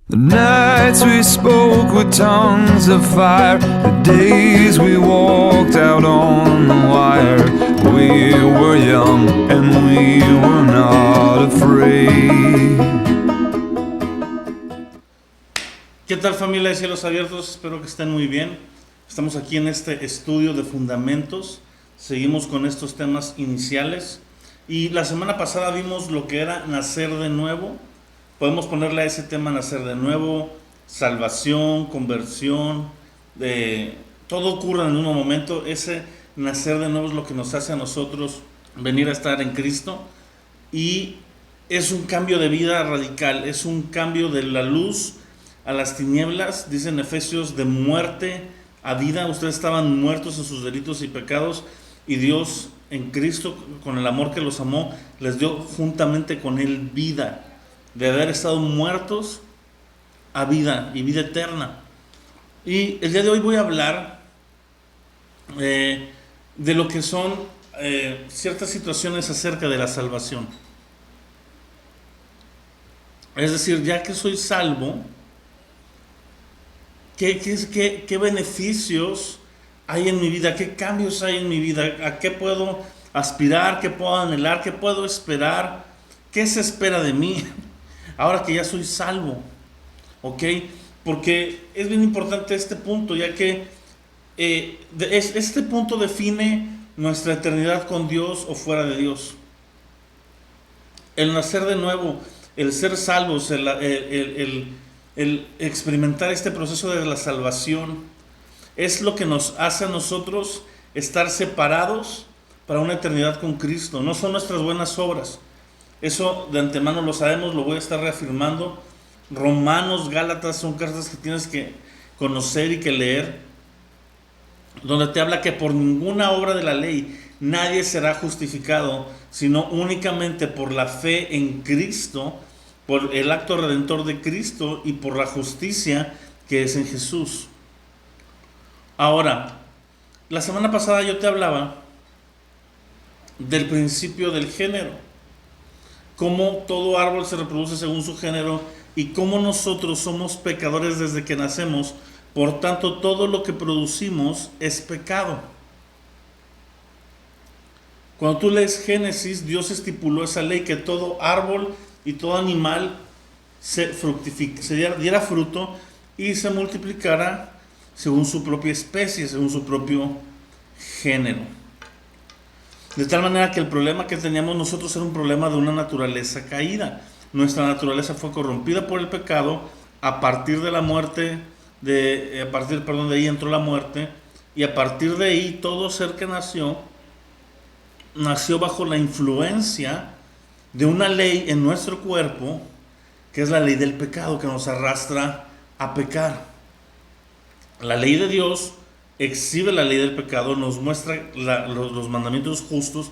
The nights we spoke with tongues of fire, the days we walked out on the wire. We were young and we were not afraid. ¿Qué tal, familia de Cielos Abiertos? Espero que estén muy bien. Estamos aquí en este estudio de fundamentos. Seguimos con estos temas iniciales. Y la semana pasada vimos lo que era nacer de nuevo. Podemos ponerle a ese tema nacer de nuevo, salvación, conversión, todo ocurre en un momento. Ese nacer de nuevo es lo que nos hace a nosotros venir a estar en Cristo. Y es un cambio de vida radical, es un cambio de la luz a las tinieblas, dice en Efesios, de muerte a vida. Ustedes estaban muertos en sus delitos y pecados, y Dios en Cristo, con el amor que los amó, les dio juntamente con Él vida, de haber estado muertos a vida y vida eterna. Y el día de hoy voy a hablar de lo que son ciertas situaciones acerca de la salvación. Es decir, ya que soy salvo, ¿qué beneficios hay en mi vida? ¿Qué cambios hay en mi vida? ¿A qué puedo aspirar? ¿Qué puedo anhelar? ¿Qué puedo esperar? ¿Qué se espera de mí ahora que ya soy salvo? ¿Ok? Porque es bien importante este punto, ya que este punto define nuestra eternidad con Dios o fuera de Dios. El nacer de nuevo, el ser salvos, el experimentar este proceso de la salvación es lo que nos hace a nosotros estar separados para una eternidad con Cristo. No son nuestras buenas obras. Eso de antemano lo sabemos, lo voy a estar reafirmando. Romanos, Gálatas son cartas que tienes que conocer y que leer, donde te habla que por ninguna obra de la ley nadie será justificado, sino únicamente por la fe en Cristo, por el acto redentor de Cristo y por la justicia que es en Jesús. Ahora, la semana pasada yo te hablaba del principio del género, cómo todo árbol se reproduce según su género y cómo nosotros somos pecadores desde que nacemos, por tanto todo lo que producimos es pecado. Cuando tú lees Génesis, Dios estipuló esa ley, que todo árbol y todo animal se diera fruto y se multiplicara según su propia especie, según su propio género. De tal manera que el problema que teníamos nosotros era un problema de una naturaleza caída. Nuestra naturaleza fue corrompida por el pecado a partir de la muerte, de ahí entró la muerte, y a partir de ahí todo ser que nació bajo la influencia de una ley en nuestro cuerpo, que es la ley del pecado, que nos arrastra a pecar. La ley de Dios exhibe la ley del pecado, nos muestra los mandamientos justos,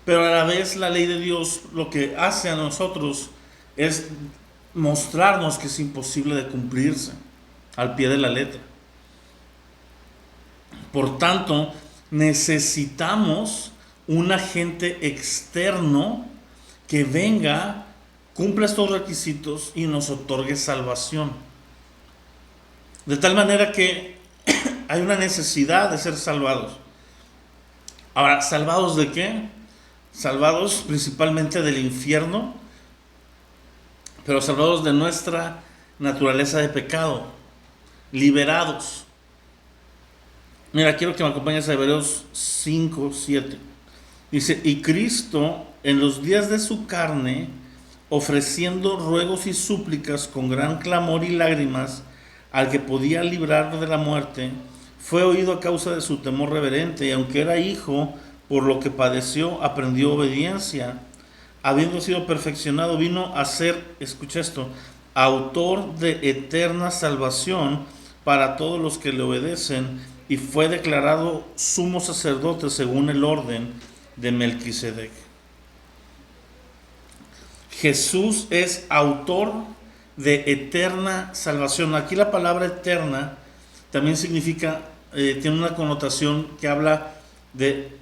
pero a la vez la ley de Dios lo que hace a nosotros es mostrarnos que es imposible de cumplirse al pie de la letra. Por tanto, necesitamos un agente externo que venga, cumpla estos requisitos y nos otorgue salvación. De tal manera que hay una necesidad de ser salvados. Ahora, ¿salvados de qué? Salvados principalmente del infierno, pero salvados de nuestra naturaleza de pecado, liberados. Mira, quiero que me acompañes a Hebreos 5:7. Dice, y Cristo en los días de su carne, ofreciendo ruegos y súplicas con gran clamor y lágrimas al que podía librarlo de la muerte, fue oído a causa de su temor reverente, y aunque era hijo, por lo que padeció, aprendió obediencia. Habiendo sido perfeccionado, vino a ser, escucha esto, autor de eterna salvación para todos los que le obedecen, y fue declarado sumo sacerdote según el orden de Melquisedec. Jesús es autor de eterna salvación. Aquí la palabra eterna también significa, tiene una connotación que habla de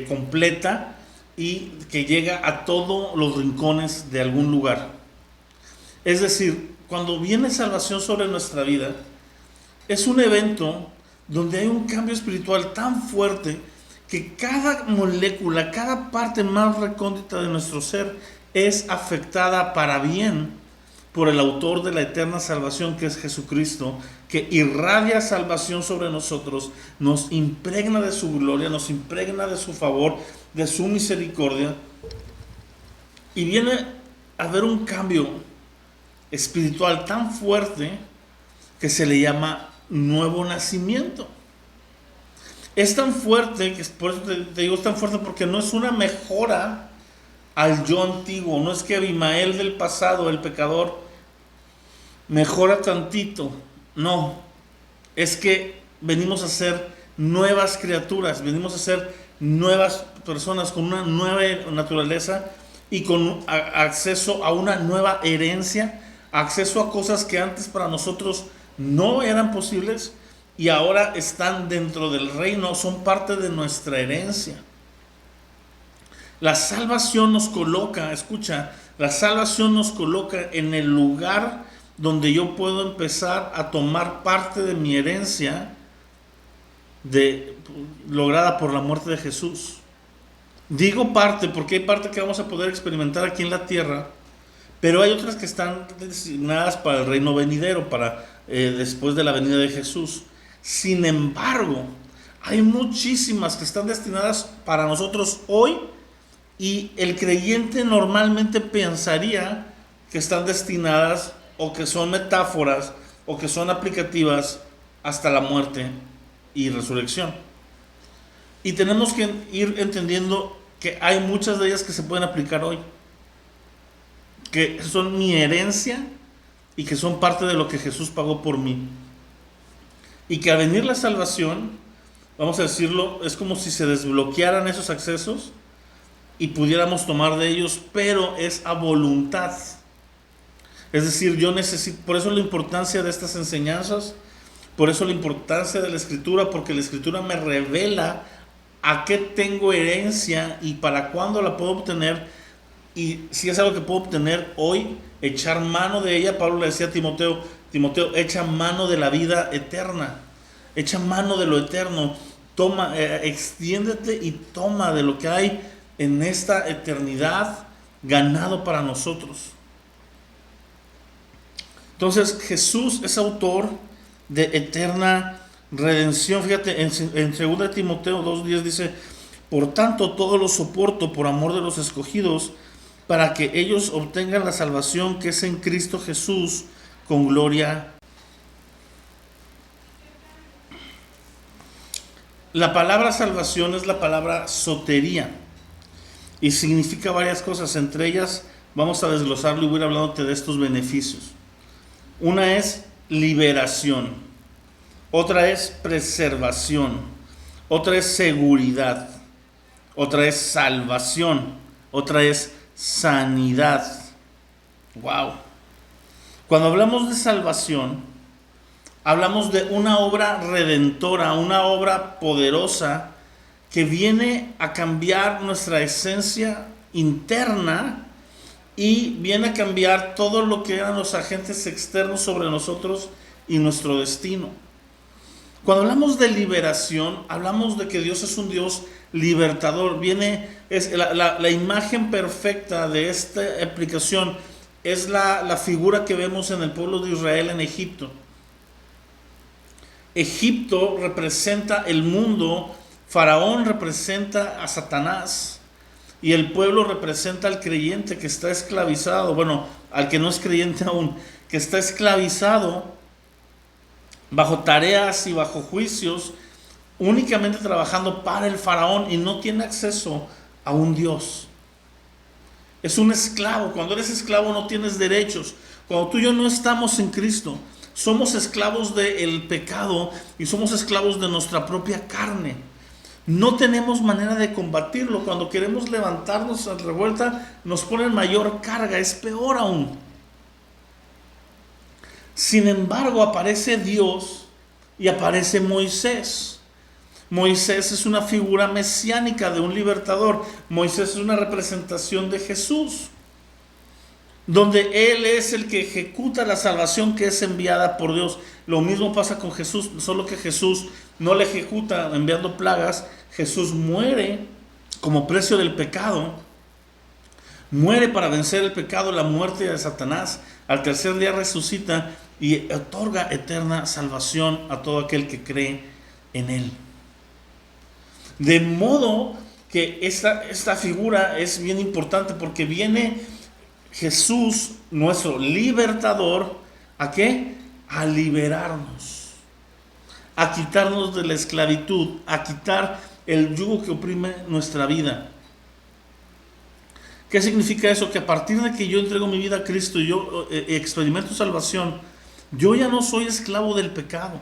completa y que llega a todos los rincones de algún lugar. Es decir, cuando viene salvación sobre nuestra vida, es un evento donde hay un cambio espiritual tan fuerte que cada molécula, cada parte más recóndita de nuestro ser es afectada para bien por el autor de la eterna salvación, que es Jesucristo, que irradia salvación sobre nosotros, nos impregna de su gloria, nos impregna de su favor, de su misericordia, y viene a haber un cambio espiritual tan fuerte que se le llama nuevo nacimiento. Es tan fuerte, que por eso te digo, es tan fuerte porque no es una mejora al yo antiguo, no es que Abimael del pasado, el pecador, mejora tantito, no, es que venimos a ser nuevas criaturas, venimos a ser nuevas personas con una nueva naturaleza y con acceso a una nueva herencia, acceso a cosas que antes para nosotros no eran posibles y ahora están dentro del reino, son parte de nuestra herencia. La salvación nos coloca, escucha, la salvación nos coloca en el lugar donde yo puedo empezar a tomar parte de mi herencia lograda por la muerte de Jesús. Digo parte porque hay parte que vamos a poder experimentar aquí en la tierra, pero hay otras que están designadas para el reino venidero, para después de la venida de Jesús. Sin embargo, hay muchísimas que están destinadas para nosotros hoy, y el creyente normalmente pensaría que están destinadas o que son metáforas o que son aplicativas hasta la muerte y resurrección. Y tenemos que ir entendiendo que hay muchas de ellas que se pueden aplicar hoy, que son mi herencia y que son parte de lo que Jesús pagó por mí. Y que al venir la salvación, vamos a decirlo, es como si se desbloquearan esos accesos y pudiéramos tomar de ellos, pero es a voluntad. Es decir, yo necesito, por eso la importancia de estas enseñanzas, por eso la importancia de la Escritura, porque la Escritura me revela a qué tengo herencia y para cuándo la puedo obtener, y si es algo que puedo obtener hoy, echar mano de ella. Pablo le decía a Timoteo, echa mano de la vida eterna, echa mano de lo eterno, toma, extiéndete y toma de lo que hay en esta eternidad ganado para nosotros. Entonces Jesús es autor de eterna redención. Fíjate, en 2 Timoteo 2:10 dice: por tanto todo lo soporto por amor de los escogidos, para que ellos obtengan la salvación que es en Cristo Jesús con gloria. La palabra salvación es la palabra sotería y significa varias cosas. Entre ellas vamos a desglosarlo y voy a ir hablándote de estos beneficios. Una es liberación, otra es preservación, otra es seguridad, otra es salvación, otra es sanidad. Wow. Cuando hablamos de salvación, hablamos de una obra redentora, una obra poderosa que viene a cambiar nuestra esencia interna y viene a cambiar todo lo que eran los agentes externos sobre nosotros y nuestro destino. Cuando hablamos de liberación, hablamos de que Dios es un Dios libertador. Es la imagen perfecta de esta aplicación es la figura que vemos en el pueblo de Israel en Egipto. Egipto representa el mundo, Faraón representa a Satanás y el pueblo representa al creyente que está esclavizado, bueno, al que no es creyente aún, que está esclavizado bajo tareas y bajo juicios, únicamente trabajando para el Faraón y no tiene acceso a un Dios. Es un esclavo. Cuando eres esclavo no tienes derechos. Cuando tú y yo no estamos en Cristo, somos esclavos del pecado y somos esclavos de nuestra propia carne. No tenemos manera de combatirlo. Cuando queremos levantarnos a revuelta, nos ponen mayor carga, es peor aún. Sin embargo, aparece Dios y aparece Moisés. Moisés es una figura mesiánica de un libertador. Moisés es una representación de Jesús. donde Él es el que ejecuta la salvación que es enviada por Dios. Lo mismo pasa con Jesús, solo que Jesús no le ejecuta enviando plagas. Jesús muere como precio del pecado, muere para vencer el pecado, la muerte de Satanás. Al tercer día resucita y otorga eterna salvación a todo aquel que cree en Él. De modo que esta figura es bien importante, porque viene Jesús, nuestro libertador, ¿a qué? A liberarnos, a quitarnos de la esclavitud, a quitar el yugo que oprime nuestra vida. ¿Qué significa eso? Que a partir de que yo entrego mi vida a Cristo y yo experimento salvación, yo ya no soy esclavo del pecado.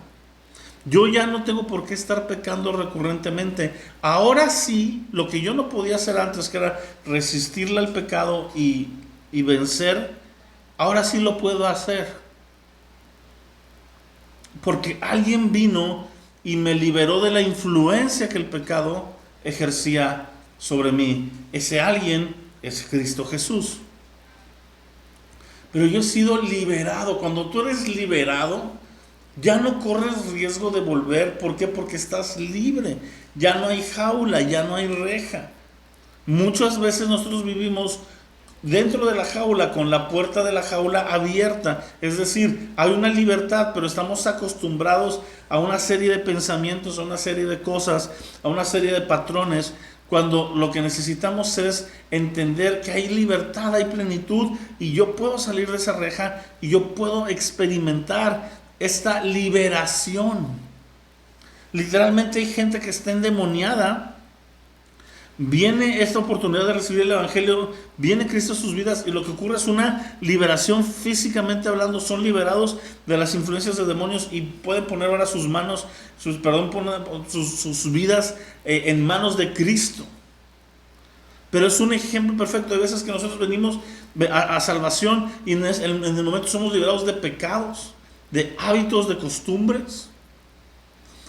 Yo ya no tengo por qué estar pecando recurrentemente. Ahora sí, lo que yo no podía hacer antes, que era resistirle al pecado y vencer, ahora sí lo puedo hacer. Porque alguien vino y me liberó de la influencia que el pecado ejercía sobre mí. Ese alguien es Cristo Jesús. Pero yo he sido liberado. Cuando tú eres liberado, ya no corres riesgo de volver. ¿Por qué? Porque estás libre. Ya no hay jaula, ya no hay reja. Muchas veces nosotros vivimos dentro de la jaula, con la puerta de la jaula abierta. Es decir, hay una libertad, pero estamos acostumbrados a una serie de pensamientos, a una serie de cosas, a una serie de patrones, cuando lo que necesitamos es entender que hay libertad, hay plenitud, y yo puedo salir de esa reja y yo puedo experimentar esta liberación. Literalmente hay gente que está endemoniada. Viene esta oportunidad de recibir el Evangelio, viene Cristo a sus vidas y lo que ocurre es una liberación físicamente hablando. Son liberados de las influencias de demonios y pueden poner ahora sus manos, sus vidas en manos de Cristo. Pero es un ejemplo perfecto. Hay veces que nosotros venimos a salvación y en el momento somos liberados de pecados, de hábitos, de costumbres.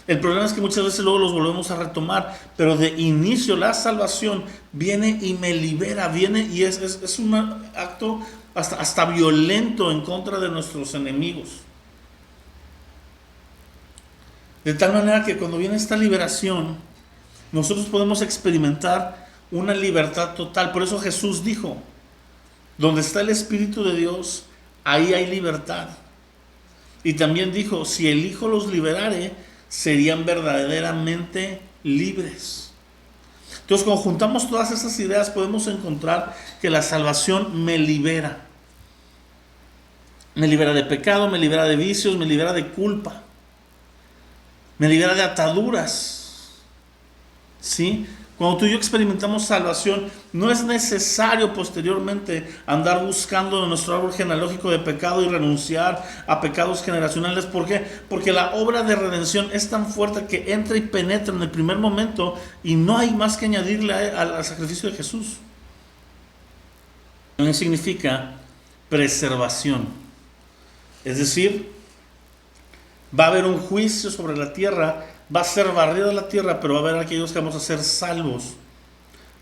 El problema es que muchas veces luego los volvemos a retomar, pero de inicio la salvación viene y me libera, viene y es un acto hasta violento en contra de nuestros enemigos. De tal manera que cuando viene esta liberación, nosotros podemos experimentar una libertad total. Por eso Jesús dijo, donde está el Espíritu de Dios, ahí hay libertad. Y también dijo, si el Hijo los liberare, serían verdaderamente libres. Entonces, cuando juntamos todas esas ideas, podemos encontrar que la salvación me libera. Me libera de pecado, me libera de vicios, me libera de culpa, me libera de ataduras. ¿Sí? Cuando tú y yo experimentamos salvación, no es necesario posteriormente andar buscando en nuestro árbol genealógico de pecado y renunciar a pecados generacionales. ¿Por qué? Porque la obra de redención es tan fuerte que entra y penetra en el primer momento y no hay más que añadirle al sacrificio de Jesús. También significa preservación. Es decir, va a haber un juicio sobre la tierra. Va a ser barrida la tierra, pero va a haber aquellos que vamos a ser salvos.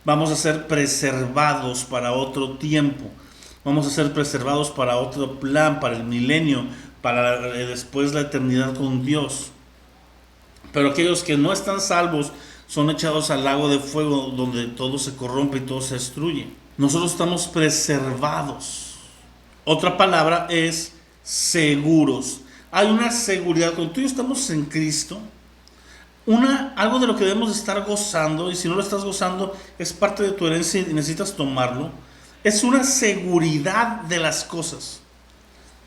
Vamos a ser preservados para otro tiempo. Vamos a ser preservados para otro plan, para el milenio, para después la eternidad con Dios. Pero aquellos que no están salvos son echados al lago de fuego, donde todo se corrompe y todo se destruye. Nosotros estamos preservados. Otra palabra es seguros. Hay una seguridad. Cuando tú y yo estamos en Cristo, algo de lo que debemos estar gozando, y si no lo estás gozando, es parte de tu herencia y necesitas tomarlo, es una seguridad de las cosas,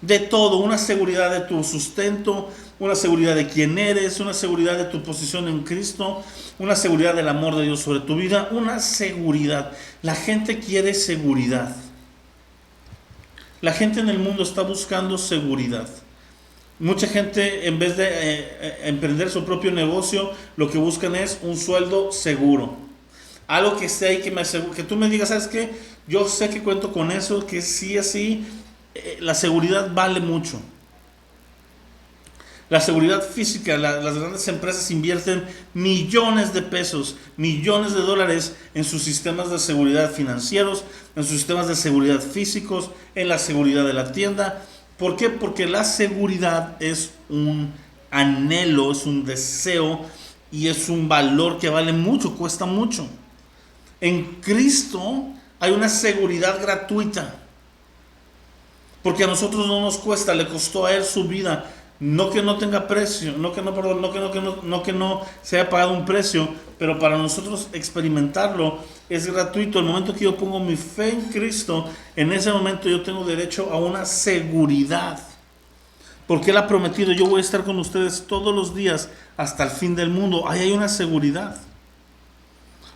de todo, una seguridad de tu sustento, una seguridad de quién eres, una seguridad de tu posición en Cristo, una seguridad del amor de Dios sobre tu vida, una seguridad. La gente quiere seguridad. La gente en el mundo está buscando seguridad. Mucha gente, en vez de emprender su propio negocio, lo que buscan es un sueldo seguro. Algo que esté ahí, que me asegure, que tú me digas, ¿sabes qué? Yo sé que cuento con eso, que sí, así, la seguridad vale mucho. La seguridad física, las grandes empresas invierten millones de pesos, millones de dólares en sus sistemas de seguridad financieros, en sus sistemas de seguridad físicos, en la seguridad de la tienda. ¿Por qué? Porque la seguridad es un anhelo, es un deseo y es un valor que vale mucho, cuesta mucho. En Cristo hay una seguridad gratuita, porque a nosotros no nos cuesta, le costó a Él su vida. No que no tenga precio, no que no se haya pagado un precio, pero para nosotros experimentarlo es gratuito. El momento que yo pongo mi fe en Cristo, en ese momento yo tengo derecho a una seguridad. Porque Él ha prometido, yo voy a estar con ustedes todos los días hasta el fin del mundo. Ahí hay una seguridad.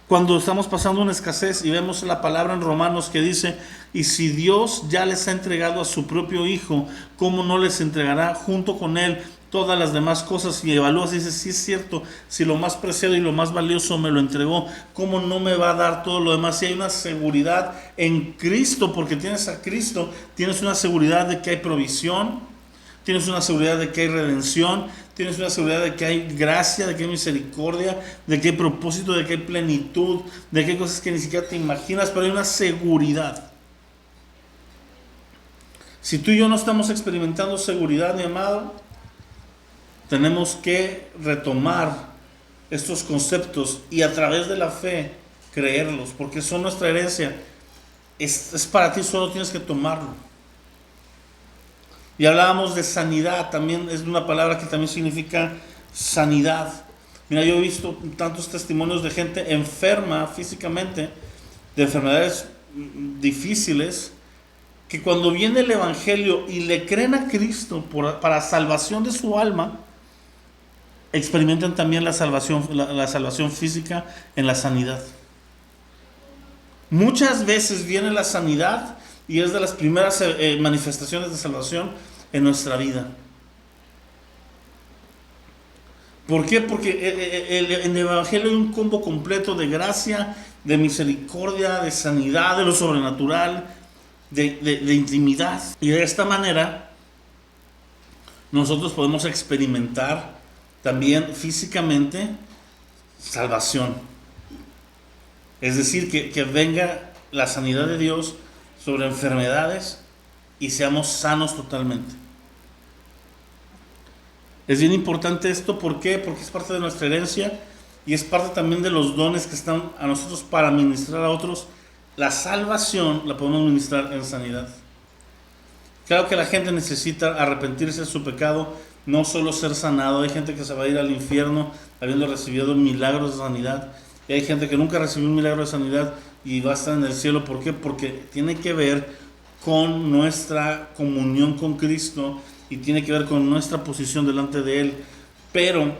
Cuando estamos pasando una escasez y vemos la palabra en Romanos que dice, y si Dios ya les ha entregado a su propio Hijo, ¿cómo no les entregará junto con Él todas las demás cosas? Y evalúas y dices, sí es cierto, si lo más preciado y lo más valioso me lo entregó, ¿cómo no me va a dar todo lo demás? Si hay una seguridad en Cristo, porque tienes a Cristo, tienes una seguridad de que hay provisión, tienes una seguridad de que hay redención, tienes una seguridad de que hay gracia, de que hay misericordia, de que hay propósito, de que hay plenitud, de que hay cosas que ni siquiera te imaginas, pero hay una seguridad. Si tú y yo no estamos experimentando seguridad, mi amado, tenemos que retomar estos conceptos y a través de la fe creerlos, porque son nuestra herencia. Es para ti, solo tienes que tomarlo. Y hablábamos de sanidad, también es una palabra que también significa sanidad. Mira, yo he visto tantos testimonios de gente enferma físicamente, de enfermedades difíciles, que cuando viene el Evangelio y le creen a Cristo para salvación de su alma, experimentan también la salvación física en la sanidad. Muchas veces viene la sanidad y es de las primeras manifestaciones de salvación en nuestra vida. ¿Por qué? Porque en el Evangelio hay un combo completo de gracia, de misericordia, de sanidad, de lo sobrenatural, de intimidad. Y de esta manera nosotros podemos experimentar también físicamente salvación. Es decir, que venga la sanidad de Dios sobre enfermedades y seamos sanos totalmente. Es bien importante esto, ¿por qué? Porque es parte de nuestra herencia y es parte también de los dones que están a nosotros para ministrar a otros. La salvación la podemos ministrar en sanidad. Claro que la gente necesita arrepentirse de su pecado, no solo ser sanado. Hay gente que se va a ir al infierno habiendo recibido milagros de sanidad, y hay gente que nunca recibió un milagro de sanidad y va a estar en el cielo. ¿Por qué? Porque tiene que ver con nuestra comunión con Cristo y tiene que ver con nuestra posición delante de Él. Pero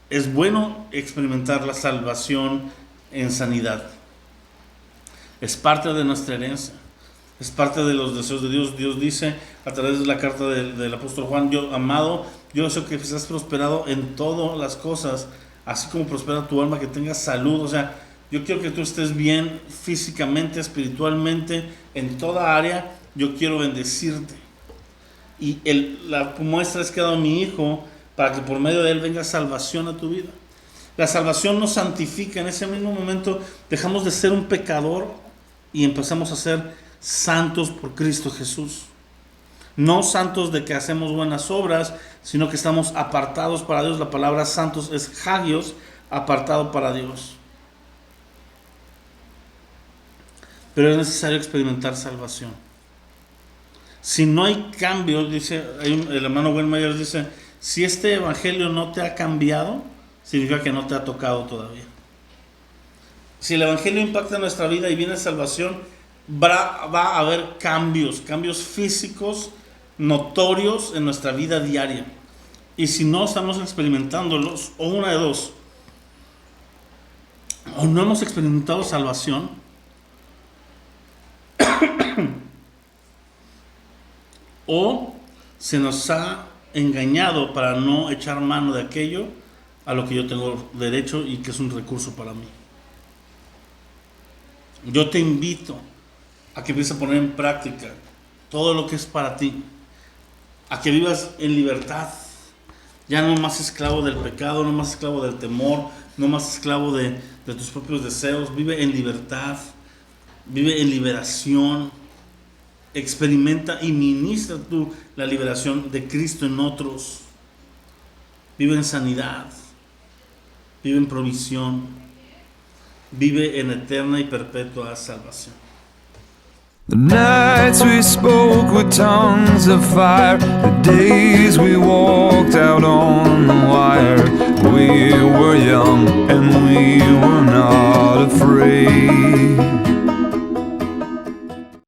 es bueno experimentar la salvación en sanidad. Es parte de nuestra herencia, es parte de los deseos de Dios. Dios dice a través de la carta del apóstol Juan, amado, yo deseo que seas prosperado en todas las cosas, así como prospera tu alma, que tengas salud. O sea, yo quiero que tú estés bien físicamente, espiritualmente, en toda área. Yo quiero bendecirte. Y la muestra es que he dado a mi Hijo para que por medio de Él venga salvación a tu vida. La salvación nos santifica. En ese mismo momento dejamos de ser un pecador y empezamos a ser santos por Cristo Jesús. No santos de que hacemos buenas obras, sino que estamos apartados para Dios. La palabra santos es hagios, apartado para Dios. Pero es necesario experimentar salvación. Si no hay cambio, dice el hermano Wellmeyer, dice, si este evangelio no te ha cambiado, significa que no te ha tocado todavía. Si el evangelio impacta en nuestra vida y viene salvación, va a haber cambios físicos notorios en nuestra vida diaria. Y si no estamos experimentándolos, o una de dos, o no hemos experimentado salvación, o se nos ha engañado para no echar mano de aquello a lo que yo tengo derecho y que es un recurso para mí. Yo te invito a que empieces a poner en práctica todo lo que es para ti, a que vivas en libertad, Ya no más esclavo del pecado, no más esclavo del temor, no más esclavo de tus propios deseos. Vive en libertad, vive en liberación. Experimenta y ministra tú la liberación de Cristo en otros. Vive en sanidad, vive en provisión, vive en eterna y perpetua salvación. The nights we spoke with tongues of fire, the days we walked out on the wire. We were young and we were not afraid.